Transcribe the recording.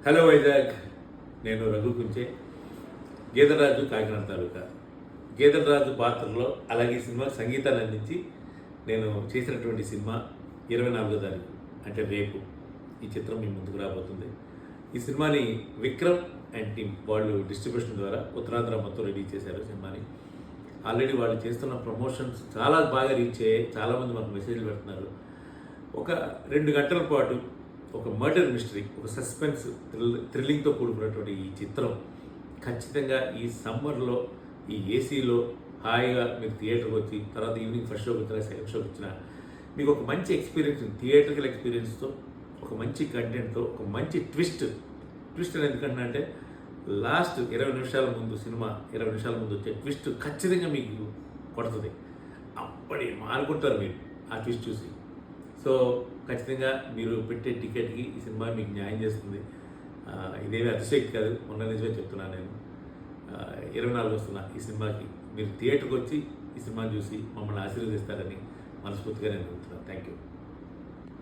Hello Vizag, నేను రఘు కుంచే. గేదెలరాజు కాకినాడ తాలూకా. గేదెలరాజు పాత్రలో అలాగే ఈ సినిమాకి సంగీతాన్ని అందించి నేను చేసినటువంటి సినిమా 24వ తారీఖు అంటే రేపు ఈ చిత్రం మీ ముందుకు రాబోతుంది. ఈ సినిమాని విక్రమ్ అండ్ టీమ్ వాళ్ళు డిస్ట్రిబ్యూషన్ ద్వారా ఉత్తరాంధ్ర మొత్తం రెడీ చేశారు. సినిమాని ఆల్రెడీ వాళ్ళు చేస్తున్న ప్రమోషన్స్ చాలా బాగా రీచ్ అయ్యాయి. చాలామంది మనకు మెసేజ్లు పెడుతున్నారు. ఒక 2 గంటల పాటు ఒక మర్డర్ మిస్టరీ, ఒక సస్పెన్స్ థ్రిల్లింగ్తో కూడుకున్నటువంటి ఈ చిత్రం ఖచ్చితంగా ఈ సమ్మర్లో ఈ ఏసీలో హాయిగా మీరు థియేటర్కి వచ్చి తర్వాత ఈవినింగ్ ఫస్ట్ షోకి వచ్చినా సెకండ్ షోకి వచ్చినా మీకు ఒక మంచి ఎక్స్పీరియన్స్, థియేటర్కల్ ఎక్స్పీరియన్స్తో, ఒక మంచి కంటెంట్తో, ఒక మంచి ట్విస్ట్ అని ఎందుకంటే అంటే లాస్ట్ 20 నిమిషాల ముందు సినిమా 20 నిమిషాల ముందు వచ్చే ట్విస్ట్ ఖచ్చితంగా మీకు కొడుతుంది. అప్పటి మారుకుంటారు మీరు ఆ ట్విస్ట్ చూసి. సో ఖచ్చితంగా మీరు పెట్టే టికెట్కి ఈ సినిమా మీకు న్యాయం చేస్తుంది. ఇదేమీ అతిశక్తి కాదు, మొన్న నిజమే చెప్తున్నాను. నేను 24 వస్తున్నా ఈ సినిమాకి. మీరు థియేటర్కి వచ్చి ఈ సినిమాని చూసి మమ్మల్ని ఆశీర్వదిస్తారని మనస్ఫూర్తిగా నేను చెప్తున్నాను. Thank you.